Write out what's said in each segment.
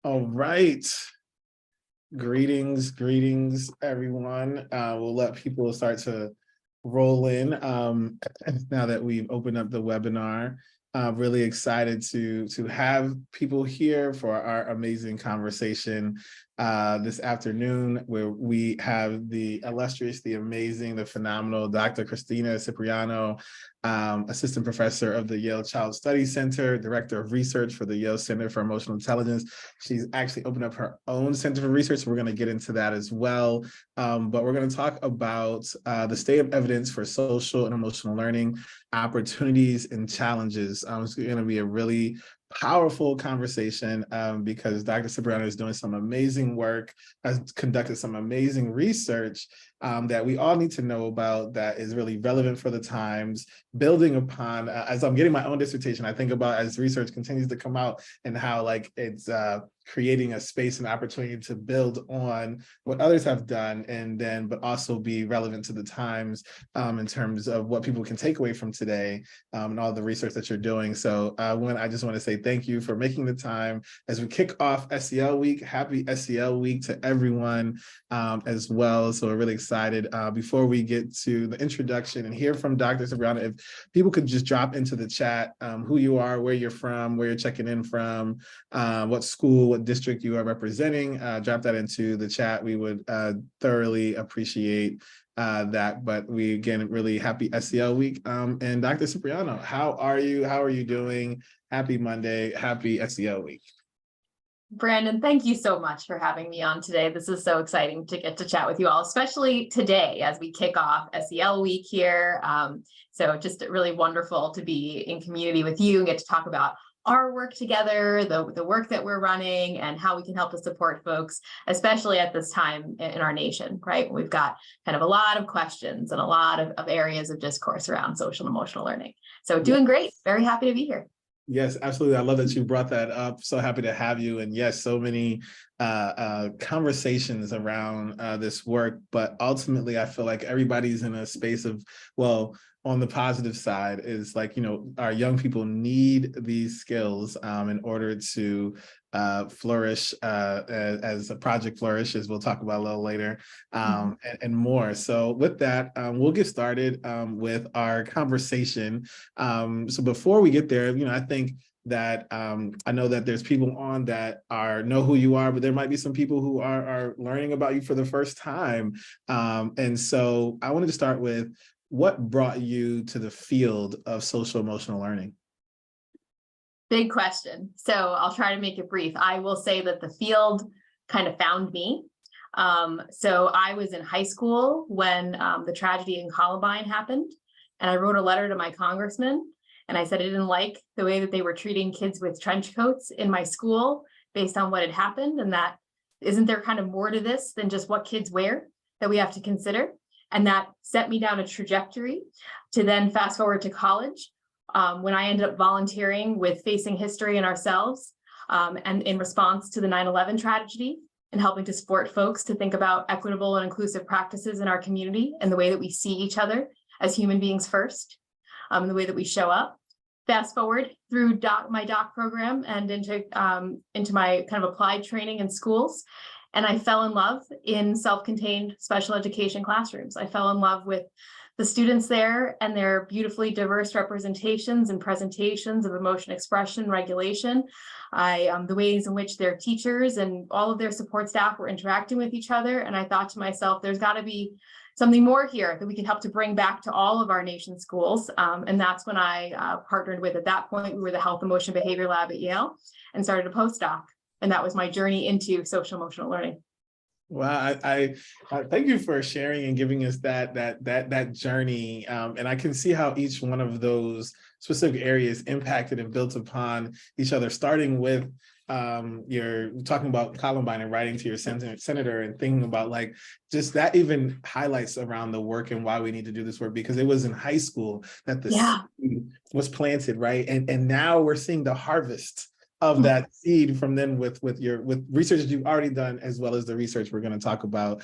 All right. Greetings, everyone. We'll let people start to roll in now that we've opened up the webinar. Really excited to have people here for our amazing conversation this afternoon, where we have the illustrious, the amazing, the phenomenal Dr. Christina Cipriano, Assistant Professor of the Yale Child Studies Center, Director of Research for the Yale Center for Emotional Intelligence. She's actually opened up her own Center for Research, so we're going to get into that as well. But we're going to talk about the state of evidence for social and emotional learning, opportunities and challenges. It's going to be a really powerful conversation because Dr. Cipriano is doing some amazing work, has conducted some amazing research that we all need to know about, that is really relevant for the times, building upon, as I'm getting my own dissertation, I think about as research continues to come out and how like it's creating a space and opportunity to build on what others have done, and then but also be relevant to the times in terms of what people can take away from today and all the research that you're doing. So I just want to say thank you for making the time as we kick off SEL week. Happy SEL week to everyone as well. So we're really excited. Before we get to the introduction and hear from Dr. Cipriano, if people could just drop into the chat who you are, where you're from, where you're checking in from, what school, what district you are representing, drop that into the chat. We would thoroughly appreciate that. But we, again, really happy SEL week. And Dr. Cipriano, how are you? How are you doing? Happy Monday, happy SEL week. Brandon, thank you so much for having me on today. This is so exciting to get to chat with you all, especially today as we kick off SEL week here. So just really wonderful to be in community with you and get to talk about our work together, the work that we're running, and how we can help to support folks, especially at this time in our nation, right? We've got kind of a lot of questions and a lot of areas of discourse around social and emotional learning. So doing great, very happy to be here. Yes, absolutely. I love that you brought that up. So happy to have you. And yes, so many conversations around this work, but ultimately I feel like everybody's in a space of, well, on the positive side is like, you know, our young people need these skills in order to flourish as a project flourishes. We'll talk about a little later and more. So with that, we'll get started with our conversation. So before we get there, you know, I think that I know that there's people on that know who you are, but there might be some people who are learning about you for the first time. And so I wanted to start with, what brought you to the field of social emotional learning? Big question. So I'll try to make it brief. I will say that the field kind of found me. So I was in high school when the tragedy in Columbine happened, and I wrote a letter to my congressman, and I said I didn't like the way that they were treating kids with trench coats in my school based on what had happened, and that isn't there kind of more to this than just what kids wear that we have to consider? And that set me down a trajectory to then fast forward to college when I ended up volunteering with Facing History and Ourselves and in response to the 9/11 tragedy, and helping to support folks to think about equitable and inclusive practices in our community and the way that we see each other as human beings first, and the way that we show up. Fast forward through my doc program and into my kind of applied training in schools. And I fell in love in self-contained special education classrooms. I fell in love with the students there and their beautifully diverse representations and presentations of emotion expression, regulation, the ways in which their teachers and all of their support staff were interacting with each other. And I thought to myself, there's got to be something more here that we can help to bring back to all of our nation's schools. And that's when I partnered with, at that point, we were the Health Emotion Behavior Lab at Yale, and started a postdoc. And that was my journey into social emotional learning. Wow, I thank you for sharing and giving us that journey. And I can see how each one of those specific areas impacted and built upon each other, starting with you're talking about Columbine and writing to your senator and thinking about like just that even highlights around the work and why we need to do this work, because it was in high school that the seed was planted, right? And now we're seeing the harvest of that seed from then with research that you've already done, as well as the research we're going to talk about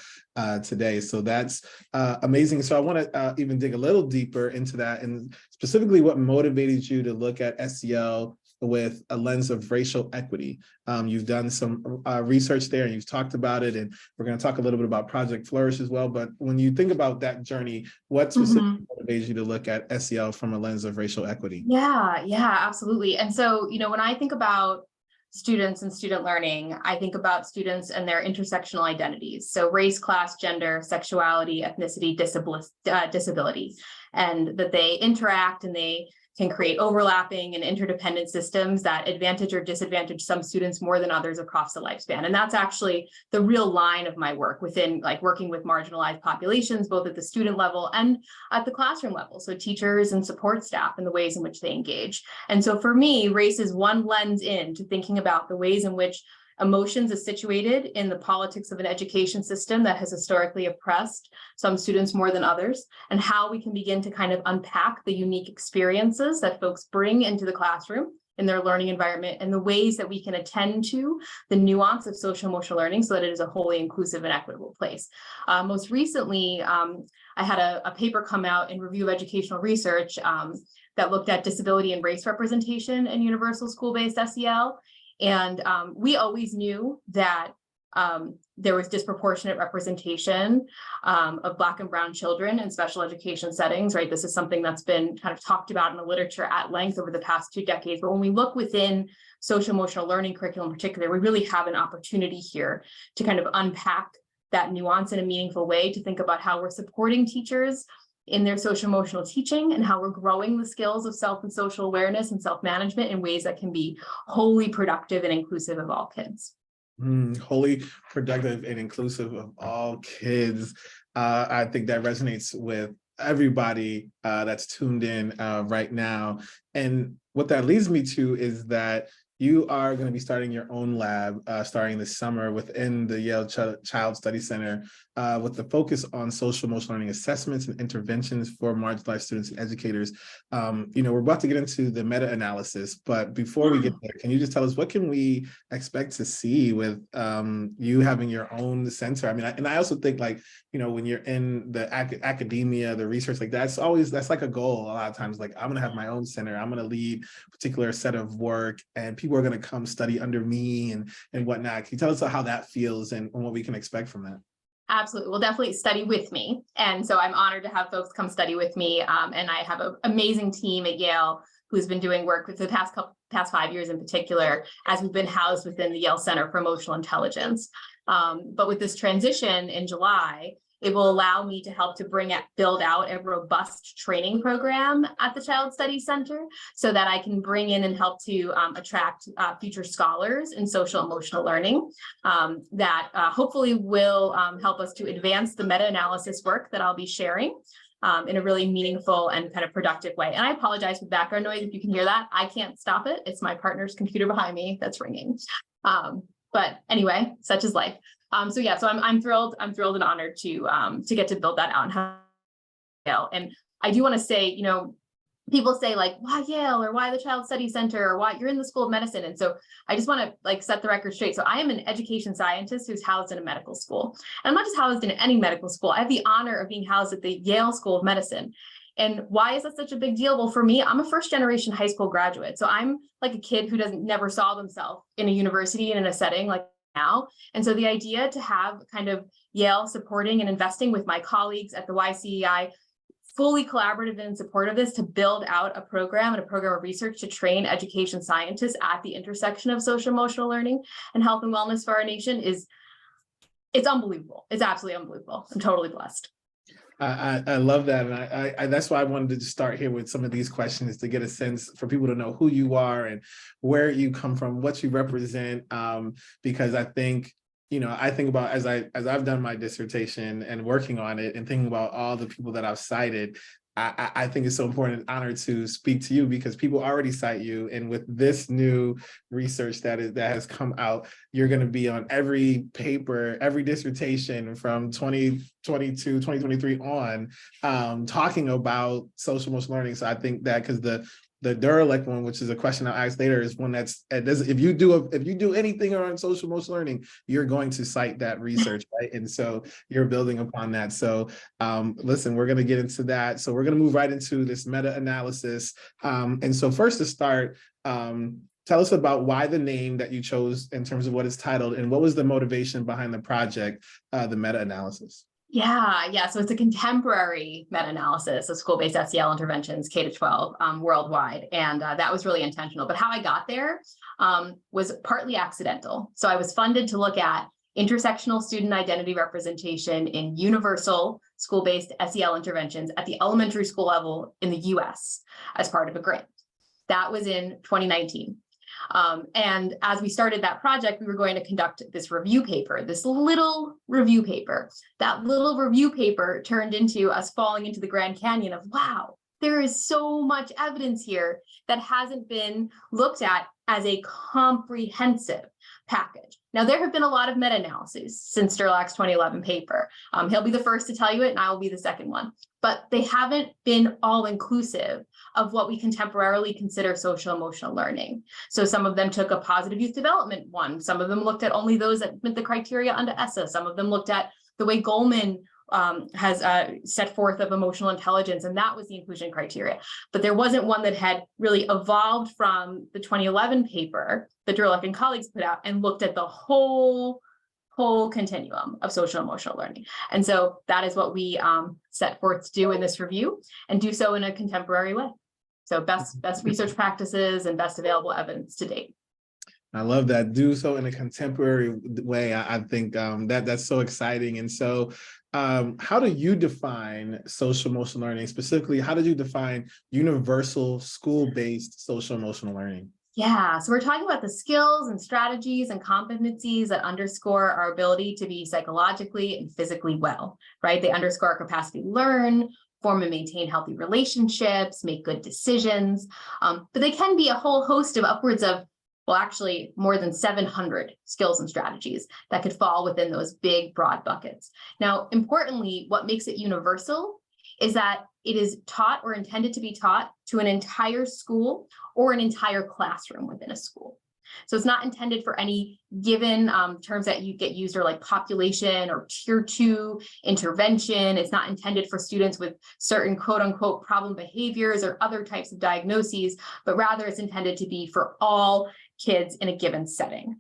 today. So that's amazing. So I want to even dig a little deeper into that, and specifically what motivated you to look at SEL with a lens of racial equity. You've done some research there and you've talked about it, and we're going to talk a little bit about Project Flourish as well. But when you think about that journey, what specifically motivates you to look at SEL from a lens of racial equity? Yeah, absolutely. And so, when I think about students and student learning, I think about students and their intersectional identities. So race, class, gender, sexuality, ethnicity, disability, and that they interact and they can create overlapping and interdependent systems that advantage or disadvantage some students more than others across the lifespan. And that's actually the real line of my work within, like, working with marginalized populations, both at the student level and at the classroom level. So teachers and support staff and the ways in which they engage. And so for me, race is one lens into thinking about the ways in which emotions is situated in the politics of an education system that has historically oppressed some students more than others, and how we can begin to kind of unpack the unique experiences that folks bring into the classroom in their learning environment, and the ways that we can attend to the nuance of social emotional learning so that it is a wholly inclusive and equitable place. Most recently, I had a paper come out in Review of Educational Research that looked at disability and race representation in universal school-based SEL. And we always knew that there was disproportionate representation of Black and Brown children in special education settings, right? This is something that's been kind of talked about in the literature at length over the past 2 decades. But when we look within social emotional learning curriculum in particular, we really have an opportunity here to kind of unpack that nuance in a meaningful way, to think about how we're supporting teachers in their social emotional teaching and how we're growing the skills of self and social awareness and self-management in ways that can be wholly productive and inclusive of all kids. Wholly productive and inclusive of all kids. I think that resonates with everybody that's tuned in right now. And what that leads me to is that you are going to be starting your own lab starting this summer within the Yale Child Study Center with the focus on social emotional learning assessments and interventions for marginalized students and educators. We're about to get into the meta-analysis, but before we get there, can you just tell us what can we expect to see with you having your own center? I mean, and I also think, like, when you're in the academia, the research, like that's like a goal a lot of times. Like, I'm going to have my own center. I'm going to lead a particular set of work, and people are going to come study under me and whatnot. Can you tell us how that feels and what we can expect from that? Absolutely. Well, definitely study with me. And so I'm honored to have folks come study with me. And I have an amazing team at Yale who's been doing work with the past 5 years in particular, as we've been housed within the Yale Center for Emotional Intelligence. But with this transition in July, it will allow me to help to build out a robust training program at the Child Study Center so that I can bring in and help to attract future scholars in social emotional learning that hopefully will help us to advance the meta-analysis work that I'll be sharing in a really meaningful and kind of productive way. And I apologize for background noise if you can hear that. I can't stop it. It's my partner's computer behind me that's ringing. But anyway, such is life. So I'm thrilled and honored to get to build that out and have Yale. And I do want to say, people say, like, why Yale, or why the Child Study Center, or why you're in the School of Medicine. And so I just want to set the record straight. So I am an education scientist who's housed in a medical school. And I'm not just housed in any medical school. I have the honor of being housed at the Yale School of Medicine. And why is that such a big deal? Well, for me, I'm a first generation high school graduate. So I'm like a kid who never saw themselves in a university and in a setting like now. And so the idea to have kind of Yale supporting and investing with my colleagues at the YCEI, fully collaborative and supportive of this, to build out a program and a program of research to train education scientists at the intersection of social emotional learning and health and wellness for our nation it's unbelievable. It's absolutely unbelievable. I'm totally blessed. I love that. And I that's why I wanted to start here with some of these questions, to get a sense for people to know who you are and where you come from, what you represent. Because I think, I think about, as I've done my dissertation and working on it and thinking about all the people that I've cited, I think it's so important and honor to speak to you, because people already cite you. And with this new research that has come out, you're going to be on every paper, every dissertation from 2022, 2023 on, talking about social emotional learning. So I think that, because The derelict one, which is a question I'll ask later, is one that's if you do anything around social emotional learning, you're going to cite that research, right? And so you're building upon that. So listen, we're going to get into that. So we're going to move right into this meta-analysis. And so first to start, tell us about why the name that you chose in terms of what it's titled, and what was the motivation behind the project, the meta-analysis? Yeah. So it's a contemporary meta-analysis of school-based SEL interventions, K-12, worldwide. And that was really intentional. But how I got there was partly accidental. So I was funded to look at intersectional student identity representation in universal school-based SEL interventions at the elementary school level in the US as part of a grant. That was in 2019. And as we started that project, we were going to conduct this review paper, this little review paper. That little review paper turned into us falling into the Grand Canyon of, wow, there is so much evidence here that hasn't been looked at as a comprehensive package. Now, there have been a lot of meta-analyses since Sterlach's 2011 paper. He'll be the first to tell you it, and I will be the second one. But they haven't been all-inclusive of what we contemporarily consider social emotional learning. So some of them took a positive youth development one. Some of them looked at only those that met the criteria under ESSA. Some of them looked at the way Goldman has set forth of emotional intelligence, and that was the inclusion criteria. But there wasn't one that had really evolved from the 2011 paper that Durlick and colleagues put out and looked at the whole continuum of social emotional learning. And so that is what we set forth to do in this review, and do so in a contemporary way. So best research practices and best available evidence to date. I love that. Do so in a contemporary way. I think that's so exciting. And so how do you define social emotional learning? Specifically, how did you define universal school-based social emotional learning? Yeah, so we're talking about the skills and strategies and competencies that underscore our ability to be psychologically and physically well, right? They underscore our capacity to learn, form and maintain healthy relationships, make good decisions. But they can be a whole host of upwards of, well, actually more than 700 skills and strategies that could fall within those big, broad buckets. Now, importantly, what makes it universal is that it is taught or intended to be taught to an entire school or an entire classroom within a school. So it's not intended for any given terms that you get used, or like population or tier 2 intervention. It's not intended for students with certain quote unquote problem behaviors or other types of diagnoses, but rather it's intended to be for all kids in a given setting.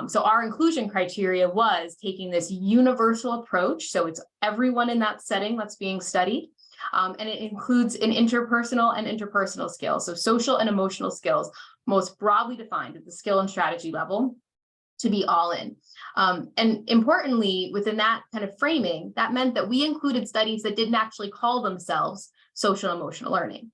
So our inclusion criteria was taking this universal approach. So it's everyone in that setting that's being studied. And it includes an interpersonal skills. So social and emotional skills, most broadly defined at the skill and strategy level, to be all in. And importantly, within that kind of framing, that meant that we included studies that didn't actually call themselves social emotional learning.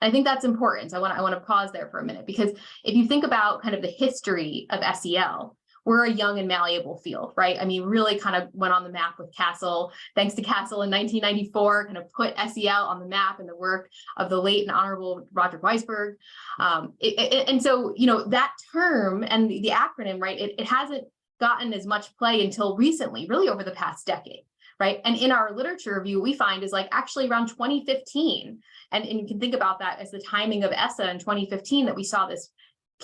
And I think that's important. So I want to pause there for a minute, because if you think about kind of the history of SEL, we're a young and malleable field, right? I mean, really kind of went on the map with Castle. Thanks to Castle in 1994, kind of put SEL on the map in the work of the late and honorable Roger Weisberg. And so, you know, that term and the acronym, right, it hasn't gotten as much play until recently, really over the past decade, right? And in our literature review, we find is like actually around 2015. And you can think about that as the timing of ESSA in 2015 that we saw this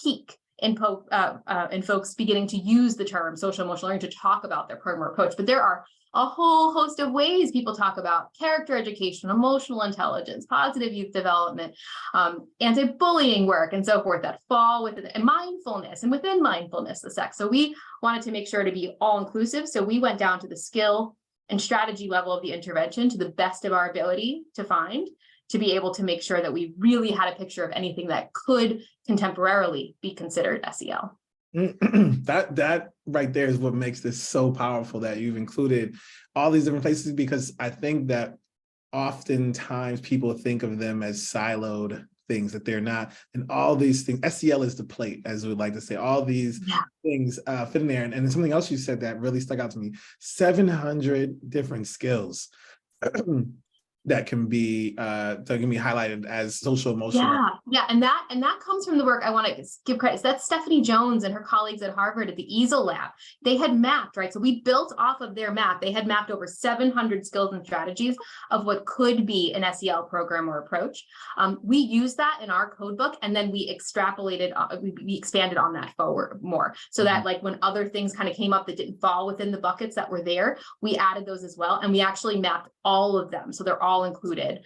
peak in folks beginning to use the term social emotional learning to talk about their program approach. But there are a whole host of ways people talk about character education, emotional intelligence, positive youth development, anti-bullying work, and so forth that fall within, and mindfulness, and within mindfulness, the sex. So we wanted to make sure to be all inclusive. So we went down to the skill and strategy level of the intervention to the best of our ability to find, to be able to make sure that we really had a picture of anything that could contemporarily be considered SEL. That right there is what makes this so powerful, that you've included all these different places, because I think that oftentimes people think of them as siloed things, that they're not, and all these things, SEL is the plate, as we would like to say, all these things fit in there. And something else you said that really stuck out to me, 700 different skills. that can be highlighted as social emotional. Yeah, and that comes from the work. I want to give credit. That's Stephanie Jones and her colleagues at Harvard at the EASL lab. They had mapped, right? So we built off of their map. They had mapped over 700 skills and strategies of what could be an SEL program or approach. We used that in our code book, and then we extrapolated, we expanded on that forward more, so that like when other things kind of came up that didn't fall within the buckets that were there, we added those as well, and we actually mapped all of them, so they're all included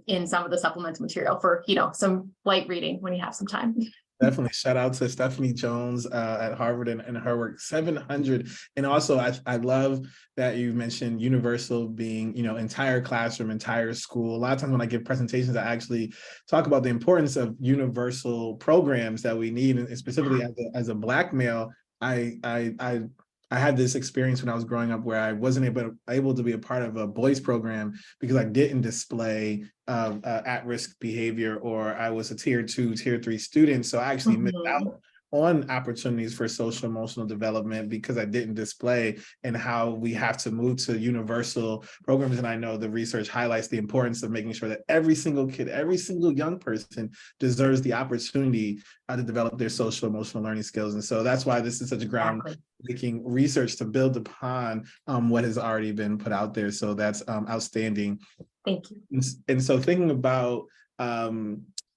in some of the supplemental material for, some light reading when you have some time. Definitely shout out to Stephanie Jones at Harvard and her work. 700. And also I love that you mentioned universal being, entire classroom, entire school. A lot of times when I give presentations, I actually talk about the importance of universal programs that we need, and specifically as a Black male. I had this experience when I was growing up where I wasn't able to be a part of a boys program because I didn't display at-risk behavior, or I was a tier 2, tier 3 student. So I actually missed out on opportunities for social emotional development because I didn't display, and how we have to move to universal programs. And I know the research highlights the importance of making sure that every single kid, every single young person deserves the opportunity to develop their social emotional learning skills. And so that's why this is such a groundbreaking research to build upon what has already been put out there. So that's outstanding. Thank you. And so thinking about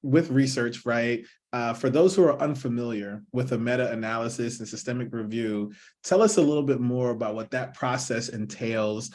with research, right? For those who are unfamiliar with a meta-analysis and systemic review, tell us a little bit more about what that process entails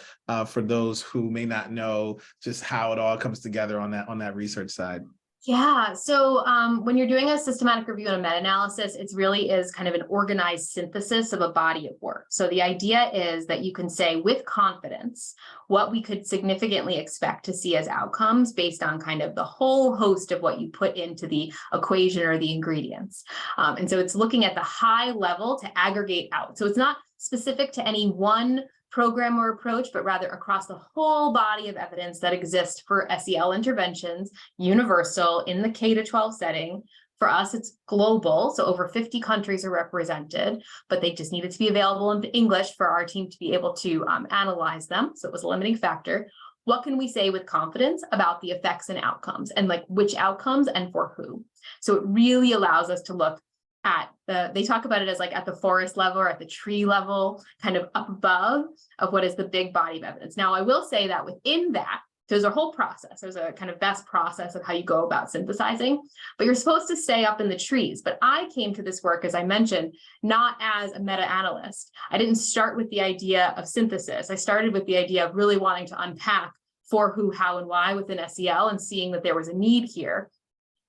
for those who may not know just how it all comes together on that research side. Yeah, so when you're doing a systematic review and a meta-analysis, it really is kind of an organized synthesis of a body of work. So the idea is that you can say with confidence what we could significantly expect to see as outcomes based on kind of the whole host of what you put into the equation or the ingredients. And so it's looking at the high level to aggregate out. So it's not specific to any one program or approach, but rather across the whole body of evidence that exists for SEL interventions, universal in the K-12 setting. For us, it's global, so over 50 countries are represented, but they just needed to be available in English for our team to be able to analyze them, so it was a limiting factor. What can we say with confidence about the effects and outcomes, and like which outcomes and for who? So it really allows us to look at they talk about it as like at the forest level or at the tree level, kind of up above of what is the big body of evidence. Now, I will say that within that, there's a whole process. There's a kind of best process of how you go about synthesizing, but you're supposed to stay up in the trees. But I came to this work, as I mentioned, not as a meta-analyst. I didn't start with the idea of synthesis. I started with the idea of really wanting to unpack for who, how, and why within SEL, and seeing that there was a need here,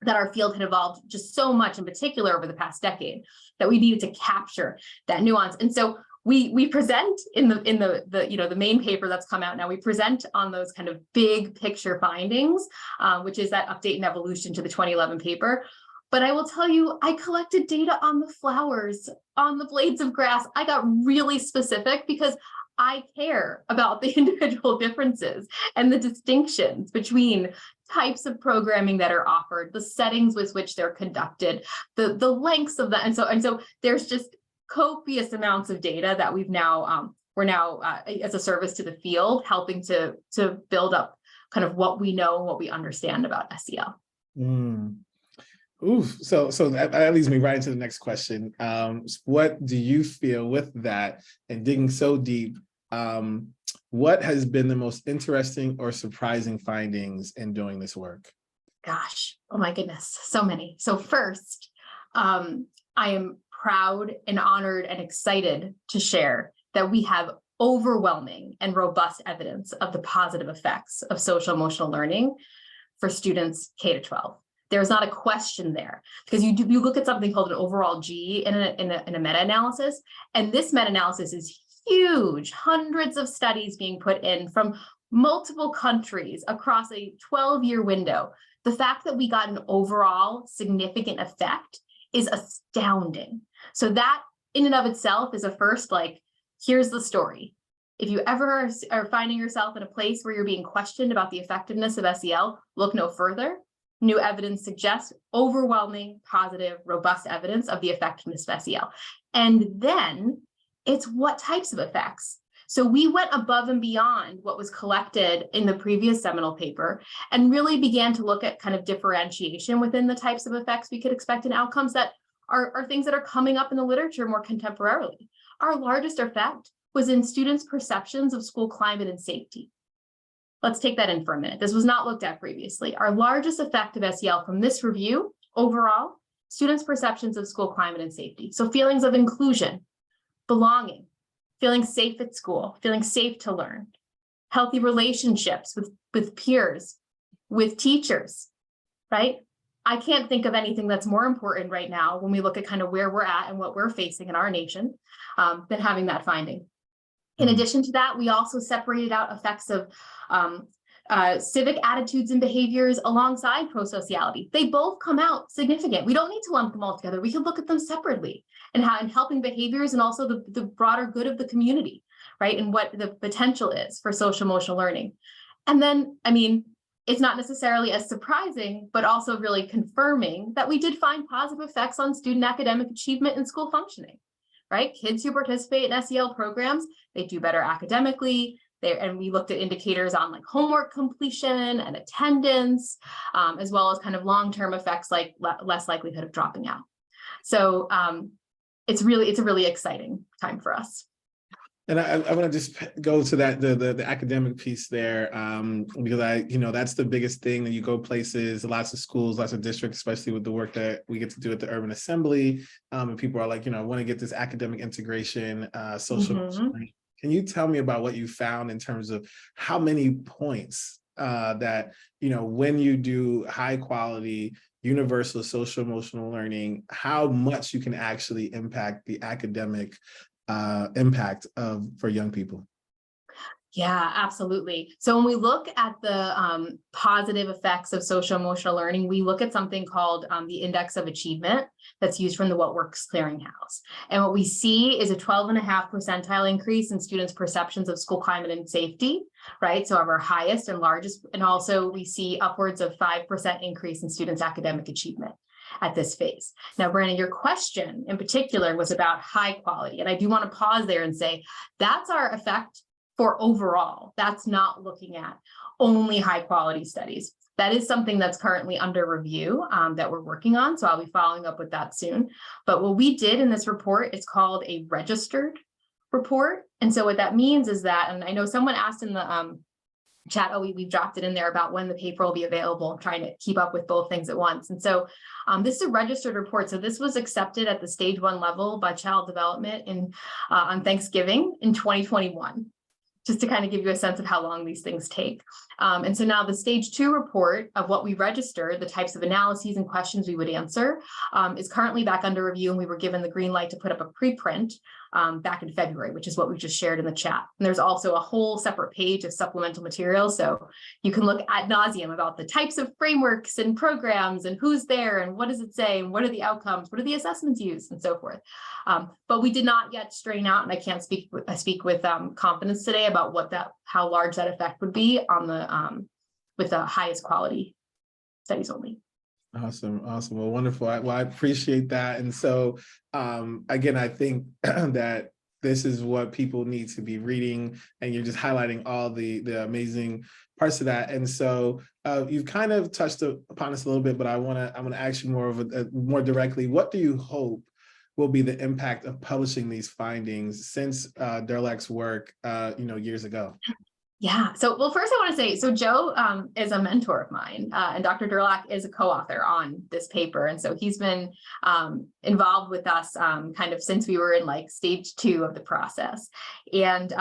that our field had evolved just so much, in particular over the past decade, that we needed to capture that nuance. And so we present in the main paper that's come out now, we present on those kind of big picture findings, which is that update and evolution to the 2011 paper. But I will tell you, I collected data on the flowers, on the blades of grass. I got really specific because I care about the individual differences and the distinctions between types of programming that are offered, the settings with which they're conducted, the lengths of that. And so there's just copious amounts of data that we're now as a service to the field, helping to build up kind of what we know and what we understand about SEL. Oof. So that leads me right into the next question. What do you feel with that, and digging so deep, what has been the most interesting or surprising findings in doing this work? Gosh, oh my goodness, so many. So first, I am proud and honored and excited to share that we have overwhelming and robust evidence of the positive effects of social emotional learning for students K-12. There's not a question there, because you look at something called an overall G in a meta-analysis, and this meta-analysis is huge, hundreds of studies being put in from multiple countries across a 12-year window. The fact that we got an overall significant effect is astounding. So that in and of itself is a first, like, here's the story. If you ever are finding yourself in a place where you're being questioned about the effectiveness of SEL, look no further. New evidence suggests overwhelming, positive, robust evidence of the effectiveness of SEL. And then it's what types of effects. So we went above and beyond what was collected in the previous seminal paper and really began to look at kind of differentiation within the types of effects we could expect in outcomes that are things that are coming up in the literature more contemporarily. Our largest effect was in students' perceptions of school climate and safety. Let's take that in for a minute. This was not looked at previously. Our largest effect of SEL from this review overall, students' perceptions of school climate and safety. So feelings of inclusion, belonging, feeling safe at school, feeling safe to learn, healthy relationships with peers, with teachers, right? I can't think of anything that's more important right now when we look at kind of where we're at and what we're facing in our nation than having that finding. In addition to that, we also separated out effects of civic attitudes and behaviors alongside prosociality. They both come out significant. We don't need to lump them all together. We can look at them separately and how in helping behaviors and also the broader good of the community, right? And what the potential is for social emotional learning. And then, I mean, it's not necessarily as surprising, but also really confirming that we did find positive effects on student academic achievement and school functioning, right? Kids who participate in SEL programs, they do better academically. And we looked at indicators on like homework completion and attendance, as well as kind of long-term effects like less likelihood of dropping out. So it's a really exciting time for us. And I want to just go to that the academic piece there, because that's the biggest thing. That you go places, lots of schools, lots of districts, especially with the work that we get to do at the Urban Assembly, and people are like, I want to get this academic integration, social. Can you tell me about what you found in terms of how many points that when you do high quality universal social emotional learning, how much you can actually impact the academic impact for young people? Yeah, absolutely. So when we look at the positive effects of social emotional learning, we look at something called the index of achievement that's used from the What Works Clearinghouse. And what we see is a 12.5 percentile increase in students' perceptions of school climate and safety, right? So our highest and largest, and also we see upwards of 5% increase in students' academic achievement at this phase. Now, Brandon, your question in particular was about high quality. And I do want to pause there and say, that's our effect for overall. That's not looking at only high quality studies. That is something that's currently under review that we're working on. So I'll be following up with that soon. But what we did in this report is called a registered report. And so what that means is that, and I know someone asked in the chat, we've dropped it in there about when the paper will be available. I'm trying to keep up with both things at once. And so this is a registered report. So this was accepted at the stage 1 level by Child Development on Thanksgiving in 2021. Just to kind of give you a sense of how long these things take. And so now the stage 2 report of what we registered, the types of analyses and questions we would answer, is currently back under review, and we were given the green light to put up a preprint back in February, which is what we just shared in the chat. And there's also a whole separate page of supplemental material, so you can look ad nauseum about the types of frameworks and programs and who's there and what does it say and what are the outcomes, what are the assessments used, and so forth. But we did not yet strain out, and I can't speak with confidence today about how large that effect would be on the with the highest quality studies only. Awesome. Well, wonderful. I appreciate that. And so, again, I think that this is what people need to be reading, and you're just highlighting all the amazing parts of that. And so, you've kind of touched upon this a little bit, but I want to ask you more directly. What do you hope will be the impact of publishing these findings since Derlach's work, years ago? Yeah. So, well, first I want to say, so Joe is a mentor of mine, and Dr. Derlach is a co-author on this paper. And so he's been involved with us kind of since we were in like stage 2 of the process. And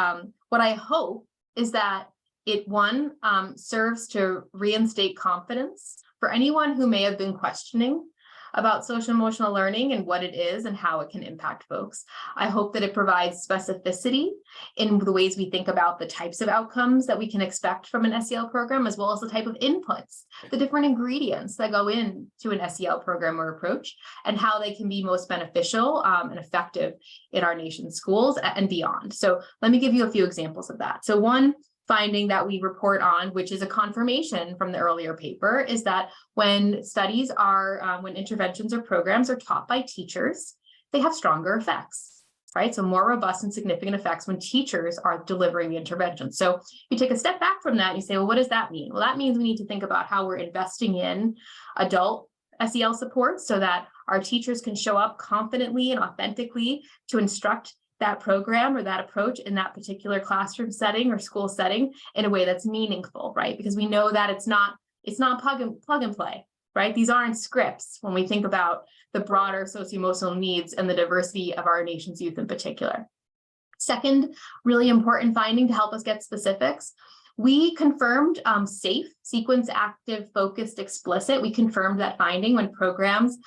what I hope is that it, one, serves to reinstate confidence for anyone who may have been questioning about social emotional learning and what it is and how it can impact folks. I hope that it provides specificity in the ways we think about the types of outcomes that we can expect from an SEL program, as well as the type of inputs, the different ingredients that go into an SEL program or approach, and how they can be most beneficial and effective in our nation's schools and beyond. So let me give you a few examples of that. So one finding that we report on, which is a confirmation from the earlier paper, is that when studies are, when interventions or programs are taught by teachers, they have stronger effects. right? So more robust and significant effects when teachers are delivering the intervention. So you take a step back from that and you say, well, what does that mean? Well, that means we need to think about how we're investing in adult SEL support so that our teachers can show up confidently and authentically to instruct that program or that approach in that particular classroom setting or school setting in a way that's meaningful, right? Because we know that it's not plug and play, right? These aren't scripts when we think about the broader socio-emotional needs and the diversity of our nation's youth in particular. Second, really important finding to help us get specifics. We confirmed SAFE, sequence, active, focused, explicit. We confirmed that finding when programs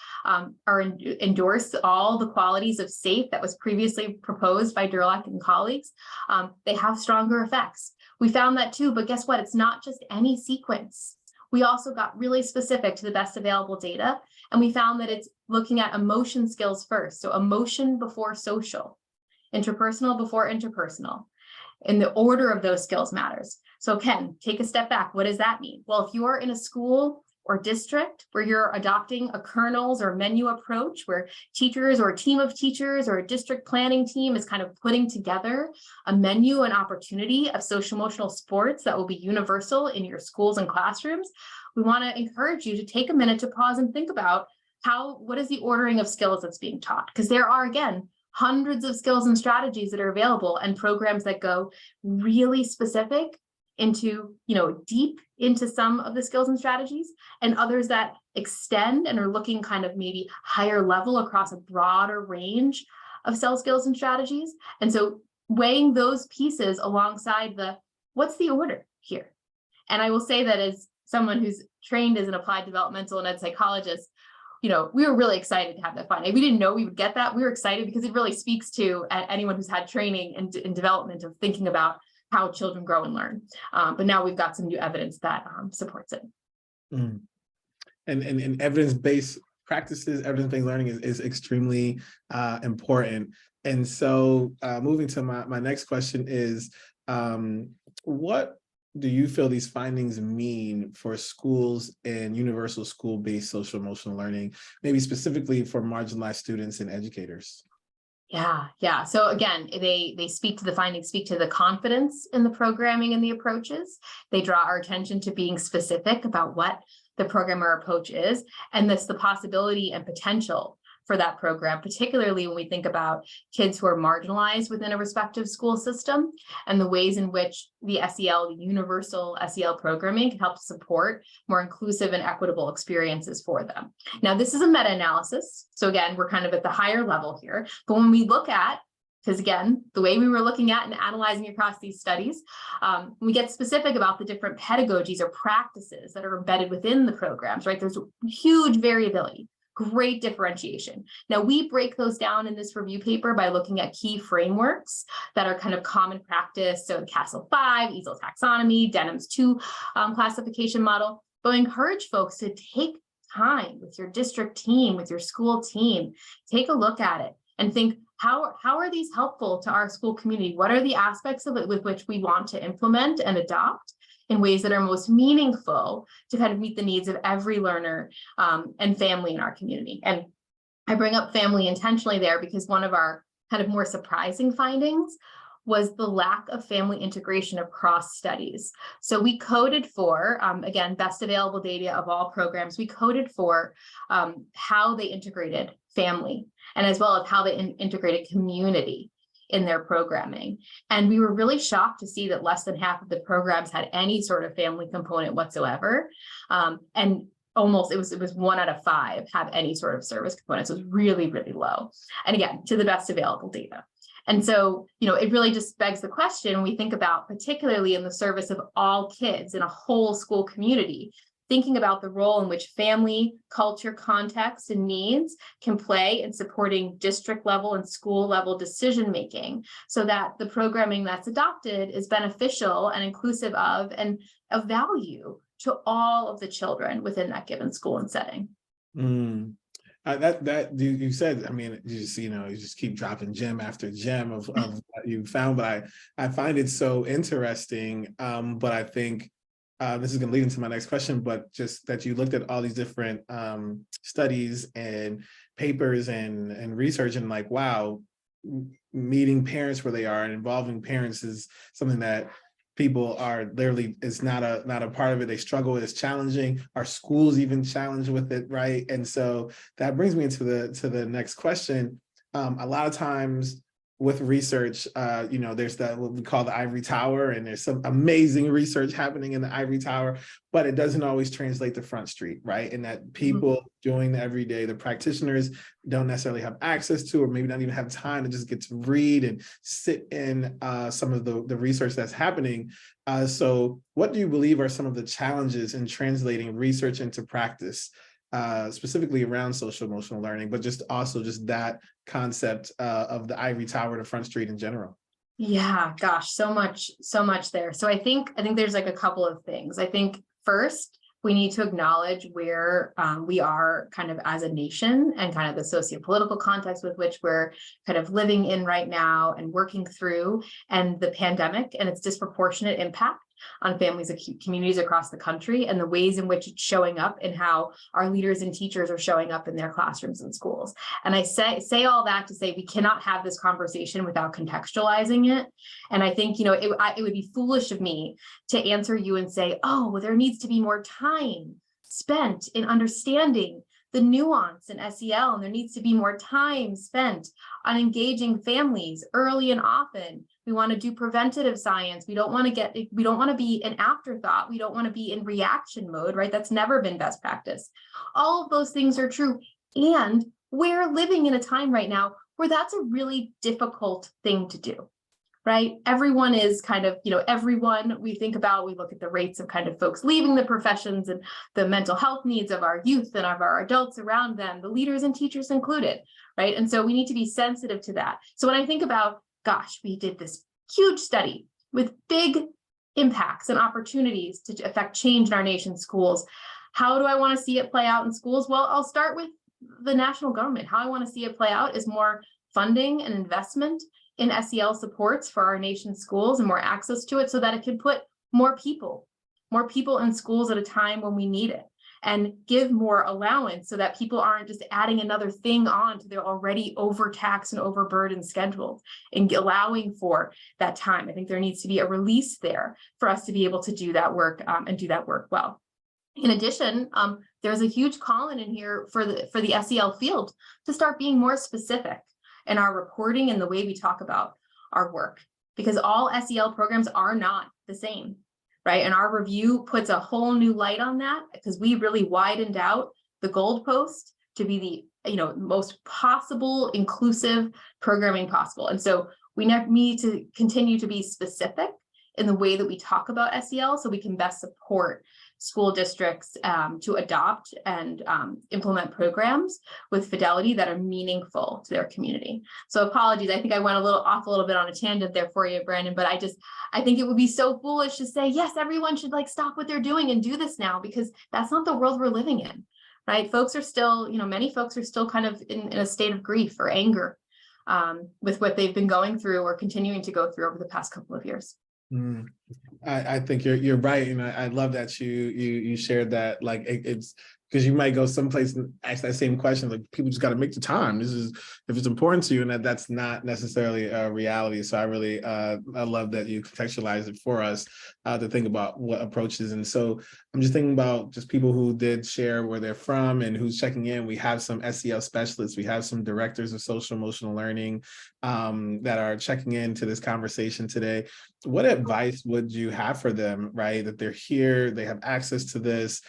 endorse all the qualities of SAFE that was previously proposed by Durlak and colleagues. They have stronger effects. We found that too, but guess what? It's not just any sequence. We also got really specific to the best available data, and we found that it's looking at emotion skills first. So emotion before social, interpersonal before interpersonal. And the order of those skills matters. So Ken, take a step back. What does that mean? Well, if you are in a school or district where you're adopting a kernels or menu approach, where teachers or a team of teachers or a district planning team is kind of putting together a menu and opportunity of social emotional sports that will be universal in your schools and classrooms, we want to encourage you to take a minute to pause and think about what is the ordering of skills that's being taught? Because there are, again, hundreds of skills and strategies that are available and programs that go really specific into, deep into some of the skills and strategies, and others that extend and are looking kind of maybe higher level across a broader range of SEL skills and strategies. And so weighing those pieces alongside what's the order here? And I will say that as someone who's trained as an applied developmental and ed psychologist, we were really excited to have that finding. We didn't know we would get that. We were excited because it really speaks to anyone who's had training in development of thinking about how children grow and learn. But now we've got some new evidence that supports it. Mm. And evidence-based practices, evidence-based learning is extremely important. And so moving to my next question is, what do you feel these findings mean for schools and universal school-based social emotional learning, maybe specifically for marginalized students and educators? Yeah. So again, they speak to the findings, speak to the confidence in the programming and the approaches. They draw our attention to being specific about what the program or approach is, and the possibility and potential for that program, particularly when we think about kids who are marginalized within a respective school system, and the ways in which the SEL, the universal SEL programming, can help support more inclusive and equitable experiences for them. Now, this is a meta-analysis. So again, we're kind of at the higher level here. But when we look at, because again, the way we were looking at and analyzing across these studies, we get specific about the different pedagogies or practices that are embedded within the programs, right? There's huge variability. Great differentiation. Now, we break those down in this review paper by looking at key frameworks that are kind of common practice. So CASEL 5, EASL taxonomy, Denham's 2 classification model. But I encourage folks to take time with your district team, with your school team, take a look at it and think, how are these helpful to our school community? What are the aspects of it with which we want to implement and adopt in ways that are most meaningful to kind of meet the needs of every learner and family in our community? And I bring up family intentionally there because one of our kind of more surprising findings was the lack of family integration across studies. So we coded for, again, best available data of all programs, we coded for how they integrated family, and as well as how they integrated community in their programming. And we were really shocked to see that less than half of the programs had any sort of family component whatsoever. And almost, it was 1 out of 5 have any sort of service component. So it was really, really low. And again, to the best available data. And so, it really just begs the question, we think about, particularly in the service of all kids in a whole school community, thinking about the role in which family, culture, context, and needs can play in supporting district level and school level decision-making so that the programming that's adopted is beneficial and inclusive of and of value to all of the children within that given school and setting. That you said, I mean, you just keep dropping gem after gem of what you found, but I find it so interesting. But I think this is going to lead into my next question, but just that you looked at all these different studies and papers and research and like, wow, meeting parents where they are and involving parents is something that people are literally, it's not a part of it. They struggle, it's challenging. Our schools even challenge with it, right? And so that brings me to the next question. A lot of times with research, there's that what we call the ivory tower, and there's some amazing research happening in the ivory tower, but it doesn't always translate to Front Street, right? And that people doing the everyday, the practitioners don't necessarily have access to, or maybe not even have time to just get to read and sit in some of the research that's happening. So what do you believe are some of the challenges in translating research into practice? Specifically around social emotional learning, but just also just that concept of the ivory tower to Front Street in general. Yeah, gosh, so much there. So I think there's like a couple of things. I think first, we need to acknowledge where we are kind of as a nation and kind of the socio-political context with which we're kind of living in right now and working through, and the pandemic and its disproportionate impact on families and communities across the country, and the ways in which it's showing up and how our leaders and teachers are showing up in their classrooms and schools. And I say all that to say we cannot have this conversation without contextualizing it. And I think, it would be foolish of me to answer you and say, oh, well, there needs to be more time spent in understanding the nuance in SEL, and there needs to be more time spent on engaging families early and often. We want to do preventative science. We don't want to be an afterthought. We don't want to be in reaction mode, right? That's never been best practice. All of those things are true. And we're living in a time right now where that's a really difficult thing to do, right? Everyone is kind of, everyone we look at the rates of kind of folks leaving the professions and the mental health needs of our youth and of our adults around them, the leaders and teachers included, right? And so we need to be sensitive to that. So when I think about, gosh, we did this huge study with big impacts and opportunities to affect change in our nation's schools. How do I want to see it play out in schools? Well, I'll start with the national government. How I want to see it play out is more funding and investment in SEL supports for our nation's schools and more access to it, so that it can put more people in schools at a time when we need it, and give more allowance so that people aren't just adding another thing on to their already overtaxed and overburdened schedules, and allowing for that time. I think there needs to be a release there for us to be able to do that work and do that work well. In addition, there's a huge call-in in here for the SEL field to start being more specific in our reporting and the way we talk about our work, because all SEL programs are not the same, right? And our review puts a whole new light on that, because we really widened out the goalpost to be the most possible inclusive programming possible. And so we need to continue to be specific in the way that we talk about SEL, so we can best support school districts to adopt and implement programs with fidelity that are meaningful to their community. So apologies, I think I went off a little bit on a tangent there for you, Brandon, but I think it would be so foolish to say, yes, everyone should stop what they're doing and do this now, because that's not the world we're living in, right? Folks are still, many folks are still kind of in a state of grief or anger with what they've been going through or continuing to go through over the past couple of years. I think you're right, and I love that you shared that. It's because you might go someplace and ask that same question. Like, people just got to make the time. This is, if it's important to you, and that's not necessarily a reality. So I really I love that you contextualize it for us to think about what approaches. And so I'm just thinking about just people who did share where they're from and who's checking in. We have some SEL specialists. We have some directors of social emotional learning that are checking into this conversation today. What advice would you have for them, right? That they're here, they have access to this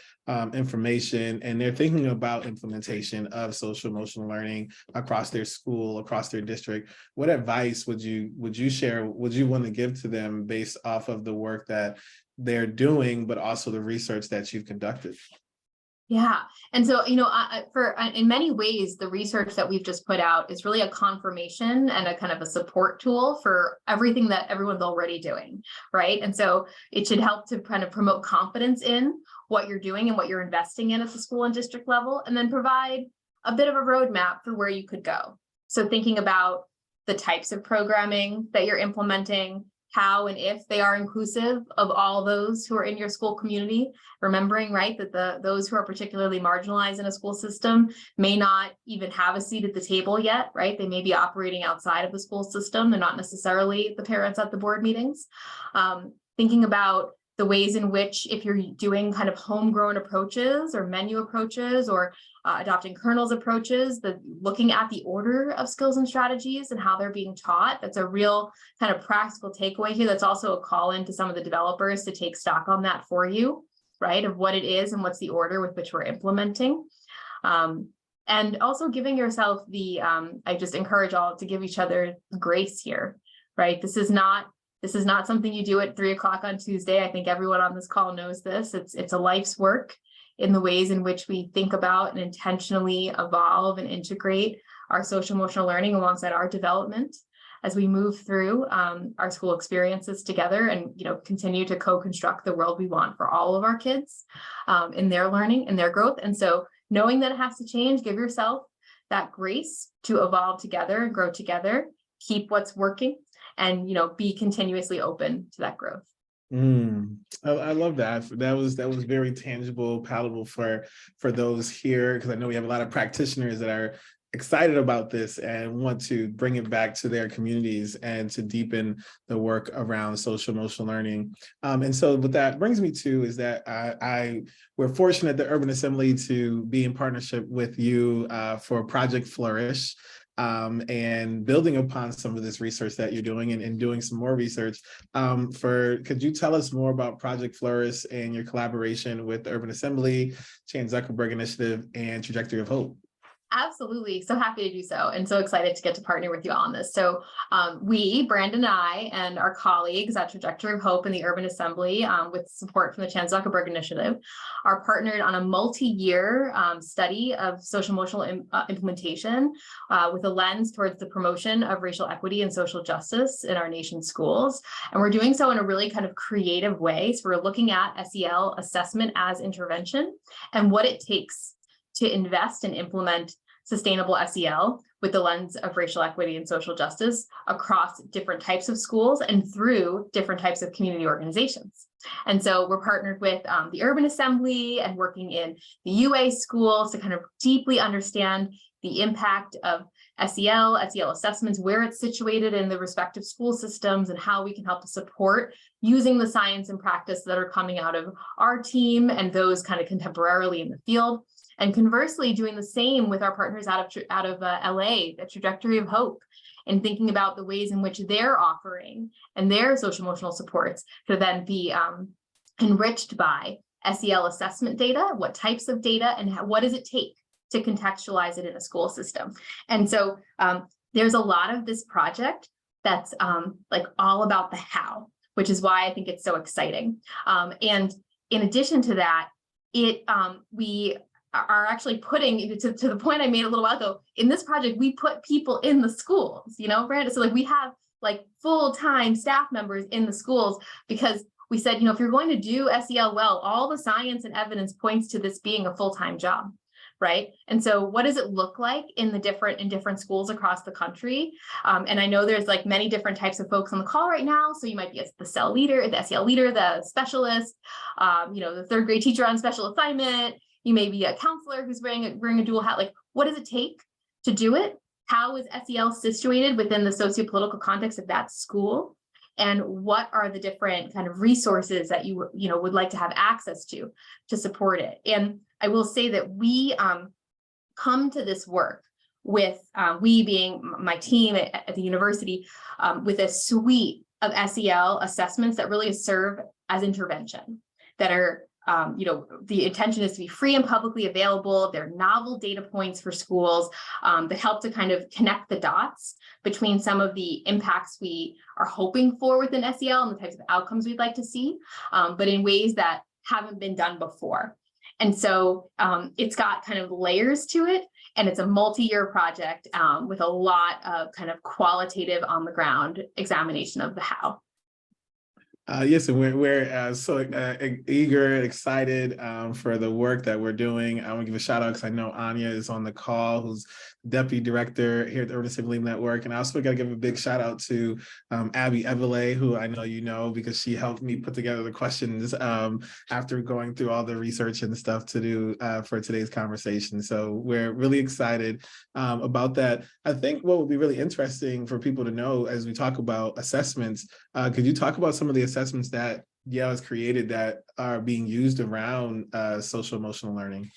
information, and they're thinking about implementation of social emotional learning across their school, across their district. What advice would you share, would you want to give to them based off of the work that they're doing, but also the research that you've conducted? Yeah. And so, in many ways, the research that we've just put out is really a confirmation and a kind of a support tool for everything that everyone's already doing, right? And so it should help to kind of promote confidence in what you're doing and what you're investing in at the school and district level, and then provide a bit of a roadmap for where you could go. So thinking about the types of programming that you're implementing, how and if they are inclusive of all those who are in your school community, remembering, right, that those who are particularly marginalized in a school system may not even have a seat at the table yet, right? They may be operating outside of the school system. They're not necessarily the parents at the board meetings. Thinking about the ways in which, if you're doing kind of homegrown approaches or menu approaches or adopting kernels approaches, looking at the order of skills and strategies and how they're being taught. That's a real kind of practical takeaway here. That's also a call in to some of the developers to take stock on that for you, right? Of what it is and what's the order with which we're implementing. And also giving yourself I just encourage all to give each other grace here, right? This is not something you do at 3 o'clock on Tuesday. I think everyone on this call knows this. It's a life's work in the ways in which we think about and intentionally evolve and integrate our social emotional learning alongside our development as we move through our school experiences together and, continue to co-construct the world we want for all of our kids in their learning and their growth. And so knowing that it has to change, give yourself that grace to evolve together and grow together, keep what's working, and be continuously open to that growth. I love that. That was very tangible, palatable for those here, because I know we have a lot of practitioners that are excited about this and want to bring it back to their communities and to deepen the work around social emotional learning. And so what that brings me to is that we're fortunate at the Urban Assembly to be in partnership with you for Project Flourish. And building upon some of this research that you're doing and doing some more research, could you tell us more about Project Flourish and your collaboration with the Urban Assembly, Chan Zuckerberg Initiative, and Trajectory of Hope? Absolutely. So happy to do so, and so excited to get to partner with you on this. So we, Brandon and I, and our colleagues at Trajectory of Hope and the Urban Assembly, with support from the Chan Zuckerberg Initiative, are partnered on a multi-year study of social emotional implementation with a lens towards the promotion of racial equity and social justice in our nation's schools. And we're doing so in a really kind of creative way. So we're looking at SEL assessment as intervention and what it takes to invest and implement sustainable SEL with the lens of racial equity and social justice across different types of schools and through different types of community organizations. And so we're partnered with the Urban Assembly and working in the UA schools to kind of deeply understand the impact of SEL assessments, where it's situated in the respective school systems, and how we can help to support using the science and practice that are coming out of our team and those kind of contemporarily in the field. And conversely, doing the same with our partners out of LA, the Trajectory of Hope, and thinking about the ways in which they're offering and their social emotional supports to then be enriched by SEL assessment data, what types of data, and what does it take to contextualize it in a school system. And so there's a lot of this project that's like all about the how, which is why I think it's so exciting. And in addition to that, we are actually putting, to the point I made a little while ago, in this project, we put people in the schools, Brandon. So like we have like full-time staff members in the schools because we said, if you're going to do SEL well, all the science and evidence points to this being a full-time job, right? And so what does it look like in different schools across the country? And I know there's like many different types of folks on the call right now. So you might be the SEL leader, the specialist, the third grade teacher on special assignment. You may be a counselor who's wearing a dual hat. Like, what does it take to do it? How is SEL situated within the sociopolitical context of that school? And what are the different kind of resources that you would like to have access to support it? And I will say that we come to this work with, we being my team at the university, with a suite of SEL assessments that really serve as intervention, that are the intention is to be free and publicly available. They're novel data points for schools that help to kind of connect the dots between some of the impacts we are hoping for within SEL and the types of outcomes we'd like to see, but in ways that haven't been done before. And so it's got kind of layers to it, and it's a multi-year project with a lot of kind of qualitative on the ground examination of the how. Yes, and we're so eager, excited for the work that we're doing. I want to give a shout out because I know Anya is on the call, who's Deputy Director here at the Urban Civic League Network. And I also got to give a big shout out to Abby Everlay, who I know you know because she helped me put together the questions after going through all the research and stuff to do for today's conversation. So we're really excited about that. I think what would be really interesting for people to know as we talk about assessments, could you talk about some of the assessments that Yale has created that are being used around social emotional learning?